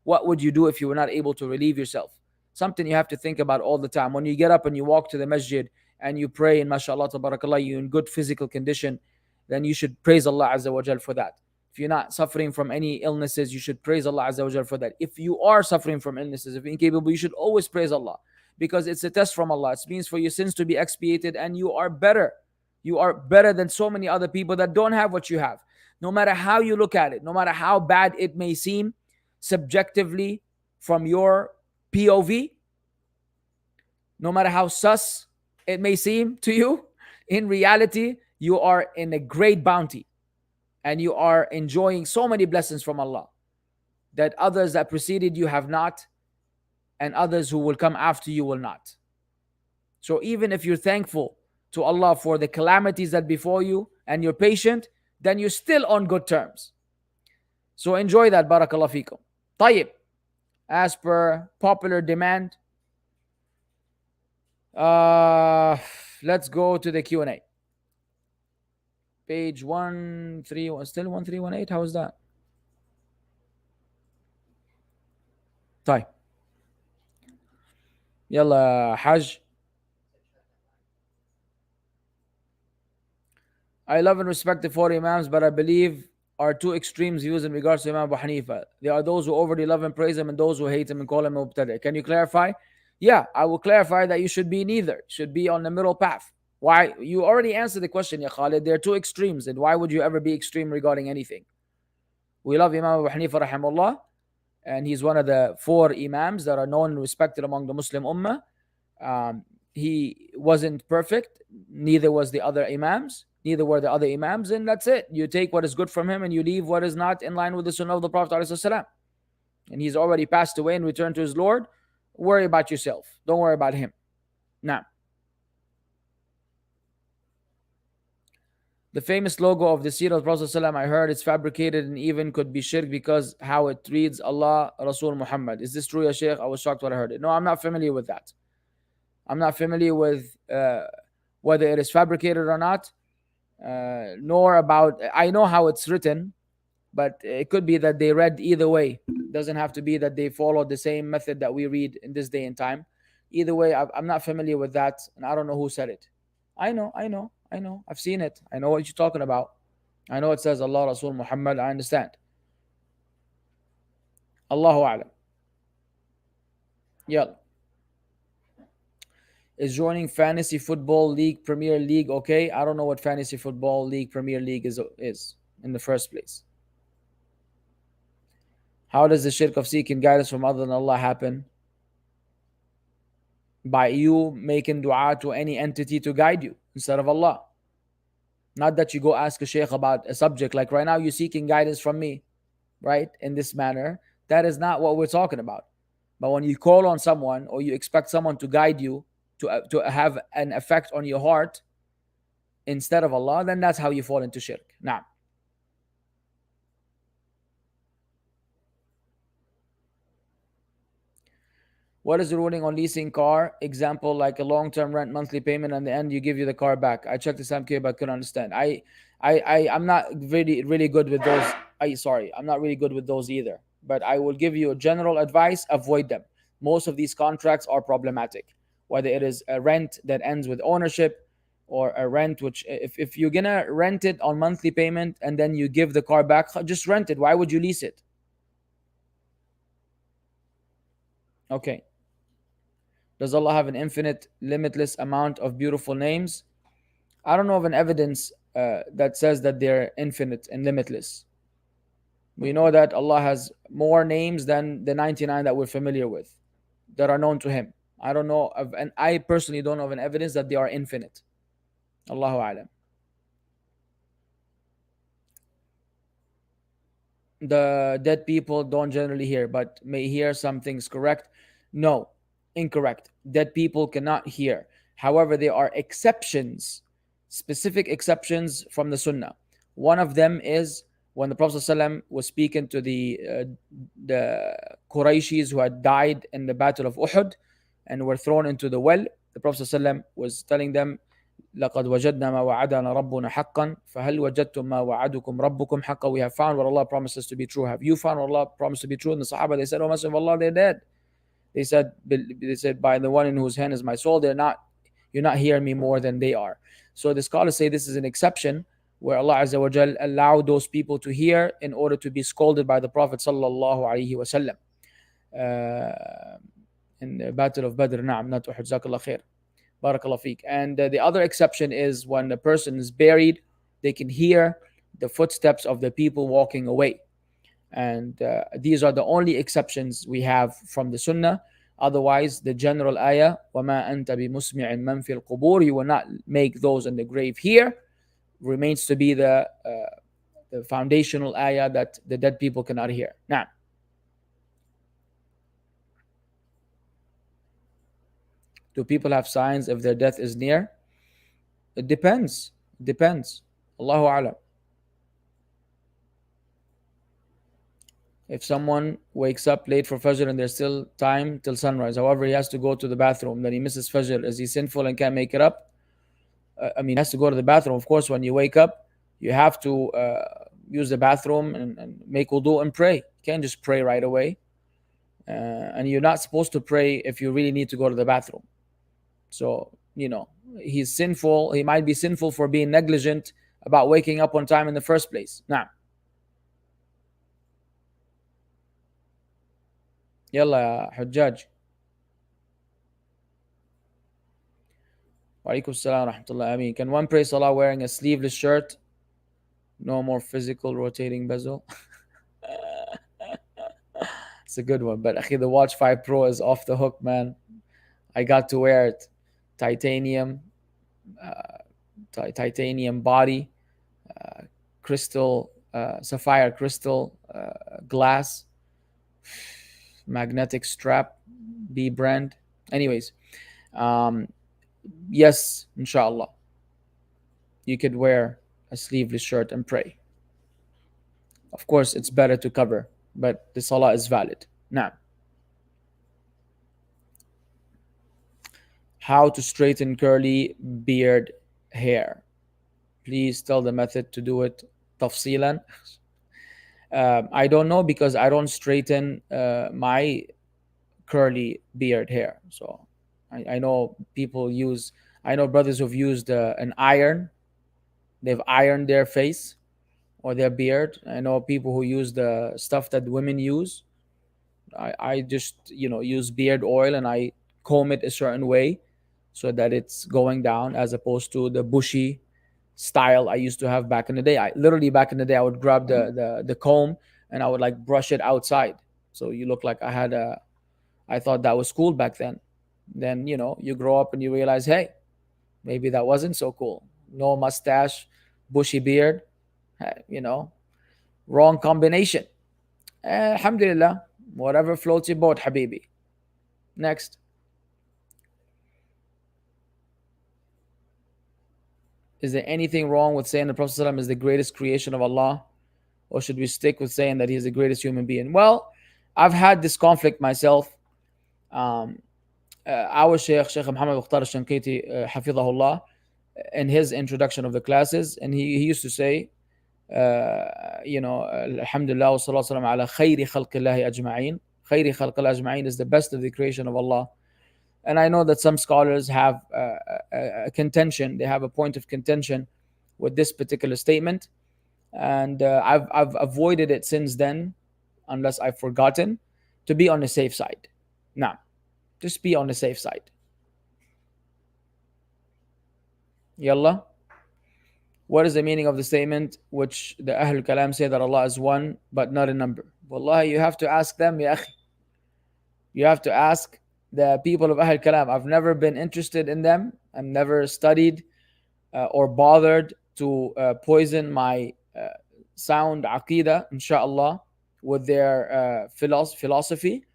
What would you do if you were not able to relieve yourself? Something you have to think about all the time. When you get up and you walk to the masjid and you pray, and mashallah, tabarakallah, you're in good physical condition, then you should praise Allah Azza wa Jal for that. If you're not suffering from any illnesses, you should praise Allah Azza wa Jal for that. If you are suffering from illnesses, if you're incapable, you should always praise Allah, because it's a test from Allah. It means for your sins to be expiated, and you are better. You are better than so many other people that don't have what you have. No matter how you look at it, no matter how bad it may seem subjectively from your POV, no matter how sus it may seem to you, in reality, you are in a great bounty and you are enjoying so many blessings from Allah that others that preceded you have not, and others who will come after you will not. So even if you're thankful to Allah for the calamities that befall you and you're patient, then you're still on good terms. So enjoy that, barakallah fikum. طيب, as per popular demand, let's go to the Q&A. Page 131, still 1318. How is that? طيب, يلا حاج. I love and respect the four Imams, but I believe are two extremes views in regards to Imam Abu Hanifa. There are those who overly love and praise him and those who hate him and call him Mubtadi'. Can you clarify? Yeah, I will clarify that you should be neither. Should be on the middle path. Why? You already answered the question, Ya Khalid. There are two extremes, and why would you ever be extreme regarding anything? We love Imam Abu Hanifa rahimahullah, and he's one of the four Imams that are known and respected among the Muslim Ummah. He wasn't perfect, neither was the other Imams, neither were the other Imams, and that's it. You take what is good from him and you leave what is not in line with the Sunnah of the Prophet ﷺ. And he's already passed away and returned to his Lord. Worry about yourself. Don't worry about him. Now, the famous logo of the Seerah of the Prophet ﷺ, I heard it's fabricated and even could be shirk because how it reads Allah, Rasul Muhammad. Is this true, Ya Shaykh? I was shocked when I heard it. No, I'm not familiar with that. I'm not familiar with whether it is fabricated or not, nor about. I know how it's written, but it could be that they read either way. It doesn't have to be that they followed the same method that we read in this day and time. Either way, I'm not familiar with that, and I don't know who said it. I know. I've seen it. I know what you're talking about. I know it says Allah, Rasul Muhammad. I understand. Allahu A'lam. Yeah. Is joining Fantasy Football League Premier League okay? I don't know what Fantasy Football League Premier League is in the first place. How does the shirk of seeking guidance from other than Allah happen? By you making dua to any entity to guide you instead of Allah. Not that you go ask a sheikh about a subject, like right now you're seeking guidance from me, right? In this manner. That is not what we're talking about. But when you call on someone or you expect someone to guide you, to have an effect on your heart instead of Allah, then that's how you fall into shirk. Now, what is the ruling on leasing car? Example, like a long-term rent, monthly payment, and the end you give you the car back. I checked this MK, but couldn't understand. I'm not really good with those. I'm not really good with those either. But I will give you a general advice: avoid them. Most of these contracts are problematic. Whether it is a rent that ends with ownership, or a rent which, if you're gonna rent it on monthly payment and then you give the car back, just rent it. Why would you lease it? Okay. Does Allah have an infinite, limitless amount of beautiful names? I don't know of an evidence that says that they're infinite and limitless. We know that Allah has more names than the 99 that we're familiar with, that are known to Him. I don't know of, and I personally don't know of an evidence that they are infinite. Allahu A'lam. The dead people don't generally hear, but may hear some things, correct? No, incorrect. Dead people cannot hear. However, there are exceptions, specific exceptions from the Sunnah. One of them is when the Prophet ﷺ was speaking to the Qurayshis who had died in the Battle of Uhud and were thrown into the well. The Prophet ﷺ was telling them, لقد وجدنا ما وعدنا ربنا حقا فهل وجدتم ما وعدكم ربكم حقا. We have found what Allah promises to be true. Have you found what Allah promised to be true? And the Sahaba, they said, oh Messenger of Allah, they're dead. They said, by the one in whose hand is my soul, you're not hearing me more than they are. So the scholars say this is an exception where Allah Azza wa Jal allowed those people to hear in order to be scolded by the Prophet sallallahu alaihi wasallam in the Battle of Badr. Na'am, not Uhud. Jazakallah khair. Barakallah feek. And the other exception is when the person is buried, they can hear the footsteps of the people walking away. And these are the only exceptions we have from the Sunnah. Otherwise, the general ayah, وَمَا أَنْتَ بِمُسْمِعٍ مَنْ فِي الْقُبُورِ, you will not make those in the grave hear, remains to be the foundational ayah that the dead people cannot hear. Now, do people have signs if their death is near? It depends. Allahu A'lam. If someone wakes up late for Fajr and there's still time till sunrise, however, he has to go to the bathroom, then he misses Fajr, is he sinful and can't make it up? He has to go to the bathroom. Of course, when you wake up, you have to use the bathroom and make wudu and pray. You can't just pray right away. And you're not supposed to pray if you really need to go to the bathroom. So, he's sinful. He might be sinful for being negligent about waking up on time in the first place. Now, يلا يا حجاج. وعليكم السلام ورحمة الله. Ameen. Can one pray salah wearing a sleeveless shirt? No more physical rotating bezel. It's a good one. But akhi, the Watch 5 Pro is off the hook, man. I got to wear it. Titanium body, crystal, sapphire crystal, glass, magnetic strap, B brand. Anyways, yes, inshallah, you could wear a sleeveless shirt and pray. Of course, it's better to cover, but the salah is valid. Now, how to straighten curly beard hair? Please tell the method to do it tafseelan. I don't know because I don't straighten my curly beard hair. So I know I know brothers who've used an iron. They've ironed their face or their beard. I know people who use the stuff that women use. I just, use beard oil and I comb it a certain way so that it's going down, as opposed to the bushy style I used to have back in the day. Back in the day, I would grab the comb and I would like brush it outside. So you look like I thought that was cool back then. Then, you grow up and you realize, hey, maybe that wasn't so cool. No mustache, bushy beard, wrong combination. Alhamdulillah, whatever floats your boat, habibi. Next. Is there anything wrong with saying the Prophet ﷺ is the greatest creation of Allah? Or should we stick with saying that he's the greatest human being? Well, I've had this conflict myself. Our Sheikh Muhammad Mukhtar al-Shankiti, Hafidhahullah, in his introduction of the classes, and he used to say, Alhamdulillah wa salatu salam ala khayri khalqillahi ajma'in. Khayri khalqillahi ajma'in is the best of the creation of Allah. And I know that some scholars have a contention. They have a point of contention with this particular statement. And I've avoided it since then, unless I've forgotten, to be on the safe side. Now, just be on the safe side. Yalla. What is the meaning of the statement which the Ahlul Kalam say that Allah is one but not a number? Wallahi, you have to ask them, ya akhi. You have to ask the people of Ahl Kalam. I've never been interested in them. I've never studied or bothered to poison my sound aqidah, inshallah, with their philosophy.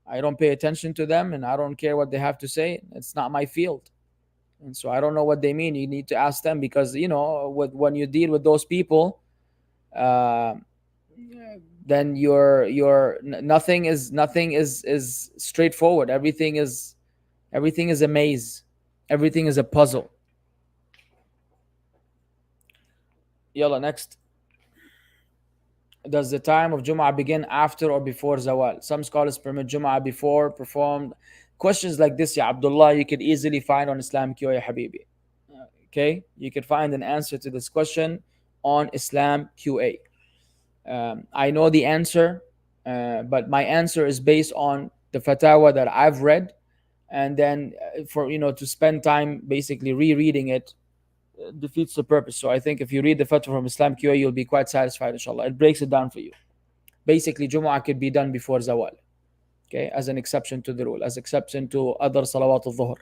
I don't pay attention to them and I don't care what they have to say. It's not my field. And so I don't know what they mean. You need to ask them because, when you deal with those people, then nothing is straightforward. Everything is a maze. Everything is a puzzle. Yalla, next. Does the time of Jum'ah begin after or before Zawal? Some scholars permit Jum'ah before performed. Questions like this, Ya Abdullah, you could easily find on Islam QA, Ya Habibi. Okay? You could find an answer to this question on Islam QA. I know the answer, but my answer is based on the fatwa that I've read, and then to spend time basically rereading it defeats the purpose. So I think if you read the fatwa from Islam QA, you'll be quite satisfied, inshallah. It breaks it down for you. Basically, Jumu'ah could be done before Zawal, okay, as an exception to the rule, as exception to other salawat al-dhuhr.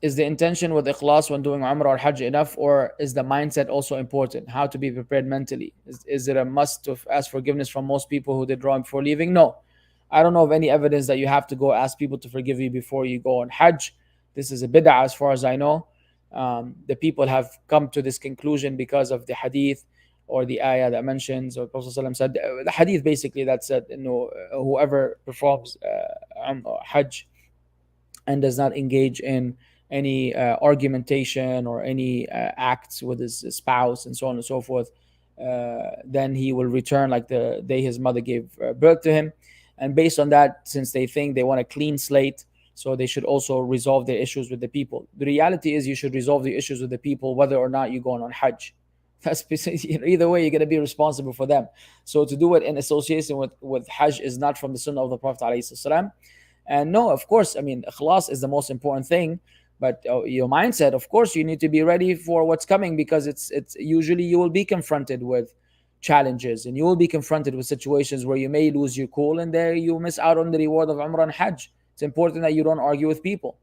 Is the intention with ikhlas when doing Umrah or Hajj enough, or is the mindset also important? How to be prepared mentally? Is it a must to ask forgiveness from most people who did wrong before leaving? No. I don't know of any evidence that you have to go ask people to forgive you before you go on Hajj. This is a bid'ah as far as I know. The people have come to this conclusion because of the hadith or the ayah that mentions, or Prophet ﷺ said, the hadith basically that said, whoever performs Hajj and does not engage in any argumentation or any acts with his spouse and so on and so forth, then he will return like the day his mother gave birth to him. And based on that, since they think they want a clean slate, so they should also resolve their issues with the people. The reality is you should resolve the issues with the people whether or not you're going on Hajj. That's either way, you're going to be responsible for them. So to do it in association with Hajj is not from the Sunnah of the Prophet ﷺ. And no, of course, I mean, ikhlas is the most important thing. But your mindset, of course, you need to be ready for what's coming, because it's usually you will be confronted with challenges, and you will be confronted with situations where you may lose your cool, and there you miss out on the reward of Umrah and Hajj. It's important that you don't argue with people.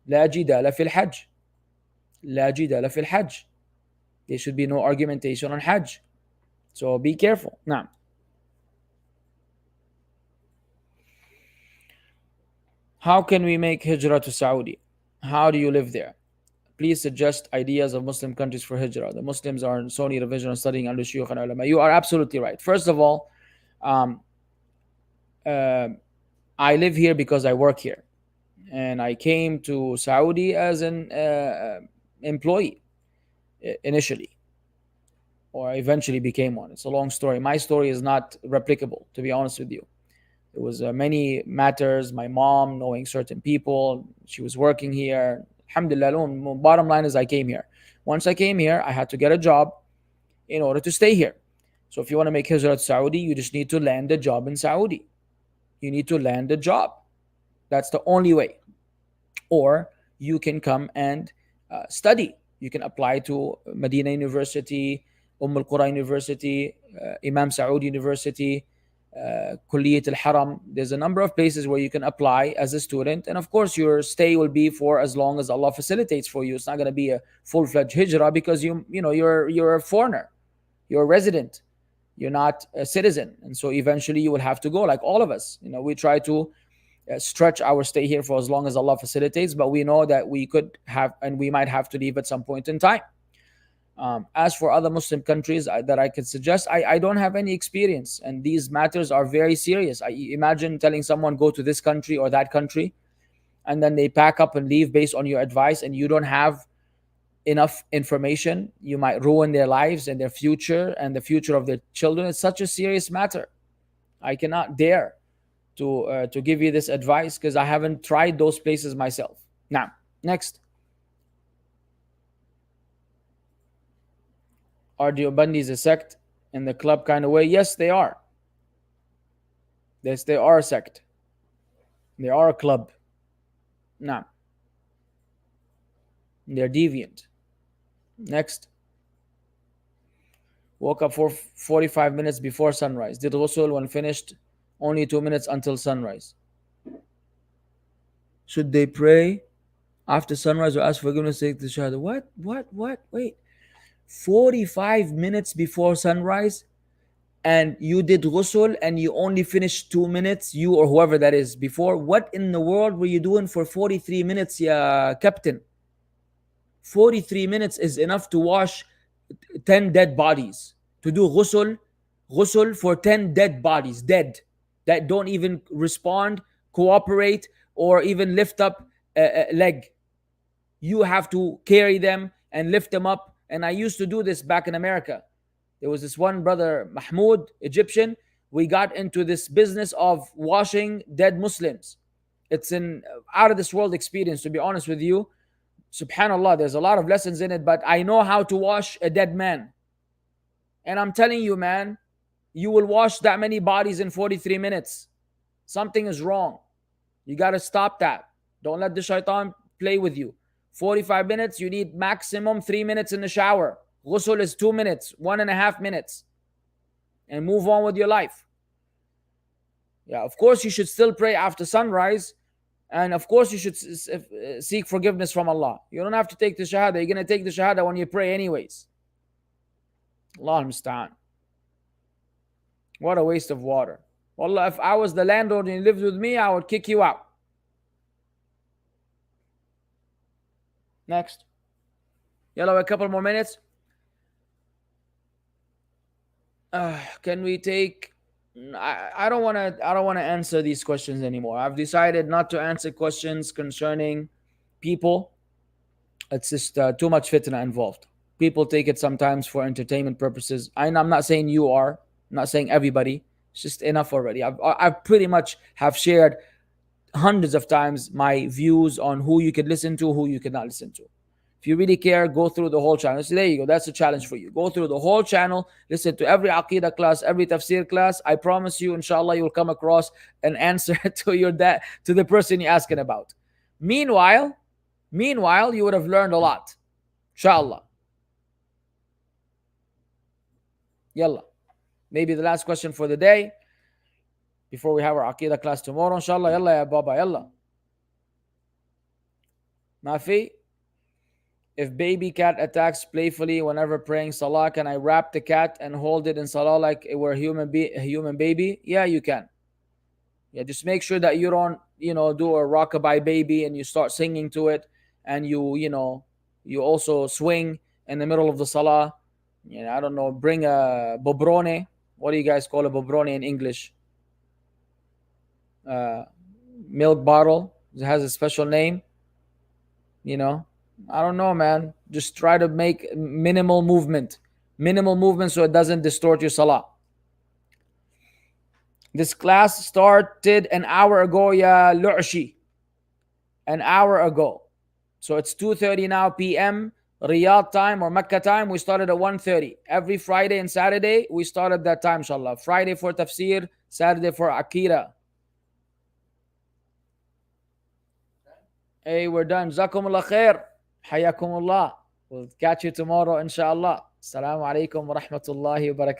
لا جدال في الحج. لا جدال في الحج. There should be no argumentation on Hajj. So be careful. Now, how can we make hijrah to Saudi? How do you live there? Please suggest ideas of Muslim countries for hijrah. The Muslims are in so need of vision on studying under shuyukh and ulama. You are absolutely right. First of all, I live here because I work here. And I came to Saudi as an employee initially, or eventually became one. It's a long story. My story is not replicable, to be honest with you. It was many matters. My mom knowing certain people. She was working here. Alhamdulillah, bottom line is I came here. Once I came here, I had to get a job in order to stay here. So if you want to make hijrah to Saudi, you just need to land a job in Saudi. You need to land a job. That's the only way. Or you can come and study. You can apply to Medina University, Al-Qura University, Imam Saud University, Kulliyat al-Haram. There's a number of places where you can apply as a student, and of course your stay will be for as long as Allah facilitates for you. It's not going to be a full-fledged hijrah, because you're a foreigner, you're a resident, you're not a citizen, and so eventually you will have to go, like all of us. We try to stretch our stay here for as long as Allah facilitates, but we know that we could have, and we might have to leave at some point in time. As for other Muslim countries that I could suggest, I don't have any experience, and these matters are very serious. I imagine telling someone go to this country or that country, and then they pack up and leave based on your advice, and you don't have enough information. You might ruin their lives and their future and the future of their children. It's such a serious matter. I cannot dare to give you this advice, because I haven't tried those places myself. Now, next. Are the Ubandis a sect in the club kind of way? Yes, they are. Yes, they are a sect. They are a club. Now, they're deviant. Next. Woke up for 45 minutes before sunrise. Did ghusl when finished, only 2 minutes until sunrise. Should they pray after sunrise or ask forgiveness, take the shahada? What? Wait. 45 minutes before sunrise, and you did ghusl and you only finished 2 minutes, you or whoever that is, before. What in the world were you doing for 43 minutes, ya captain? 43 minutes is enough to wash 10 dead bodies. To do ghusl for 10 dead bodies, dead, that don't even respond, cooperate, or even lift up a leg. You have to carry them and lift them up. And I used to do this back in America. There was this one brother, Mahmoud, Egyptian. We got into this business of washing dead Muslims. It's an out of this world experience, to be honest with you. Subhanallah, there's a lot of lessons in it, but I know how to wash a dead man. And I'm telling you, man, you will wash that many bodies in 43 minutes. Something is wrong. You got to stop that. Don't let the shaitan play with you. 45 minutes, you need maximum 3 minutes in the shower. Ghusl is 2 minutes, 1.5 minutes. And move on with your life. Yeah, of course, you should still pray after sunrise. And of course, you should seek forgiveness from Allah. You don't have to take the shahada. You're going to take the shahada when you pray anyways. Allah al-Musta'an. What a waste of water. Wallah, if I was the landlord and you lived with me, I would kick you out. Next. Yellow, a couple more minutes. Can we take? I don't want to. I don't want to answer these questions anymore. I've decided not to answer questions concerning people. It's just too much fitnah involved. People take it sometimes for entertainment purposes. I'm not saying you are. I'm not saying everybody. It's just enough already. I've pretty much have shared hundreds of times my views on who you could listen to, who you could not listen to. If you really care, go through the whole channel. So there you go. That's a challenge for you. Go through the whole channel. Listen to every aqidah class, every tafsir class. I promise you, inshallah, you'll come across an answer to your to the person you're asking about. Meanwhile, you would have learned a lot. Inshallah. Yalla. Maybe the last question for the day before we have our aqidah class tomorrow. Inshallah. Yalla ya baba. Yalla. Mafi. If baby cat attacks playfully whenever praying salah, can I wrap the cat and hold it in salah like it were a human baby? Yeah, you can. Yeah, just make sure that you don't, do a rockabye baby and you start singing to it, and you also swing in the middle of the salah. I don't know, bring a bobrone. What do you guys call a bobrone in English? Milk bottle. It has a special name. I don't know, man. Just try to make minimal movement so it doesn't distort your salah. This class started an hour ago, ya Lu'shi. An hour ago. So it's 2:30 now p.m. Riyadh time or Makkah time. We started at 1:30. Every Friday and Saturday, we start at that time, inshallah. Friday for tafsir, Saturday for akira. Hey, we're done. Jazakumullah khair. Hayakumullah. We'll catch you tomorrow, inshallah. Assalamu alaikum wa rahmatullahi wa barakatuh.